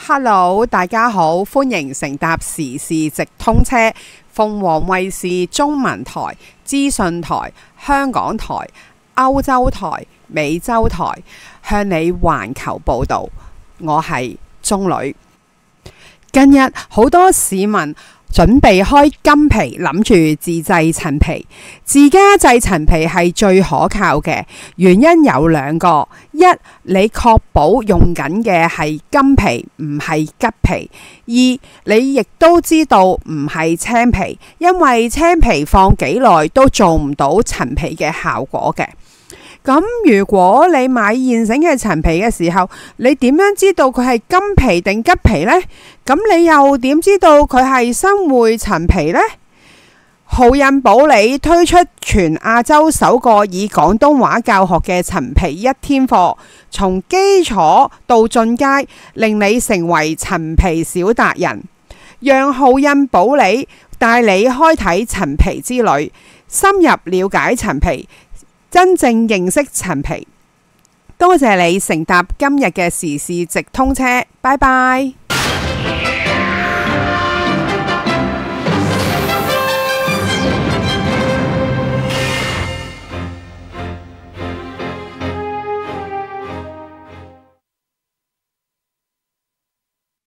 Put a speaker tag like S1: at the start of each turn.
S1: Hello， 大家好，歡迎乘搭時事直通車，鳳凰衛視中文台、資訊台、香港台、歐洲台、美洲台向你環球報道。我係中女。近日好多市民準備開金皮，諗住自製陳皮。自家製陳皮係最可靠嘅，原因有兩個：一，你確保用緊嘅係金皮，唔係橘皮；二，你亦都知道唔係青皮，因為青皮放幾耐都做唔到陳皮嘅效果嘅。咁如果你買現成嘅陳皮嘅時候，你點樣知道佢係金皮定橘皮呢？咁你又點知道佢係新會陳皮呢？浩印保理推出全亞洲首個以廣東話教學嘅陳皮一天課，從基礎到進階，令你成為陳皮小達人。讓浩印保理帶你開啟陳皮之旅，深入了解陳皮，真正認識陳皮。多謝你乘搭今日嘅時事直通車，拜拜。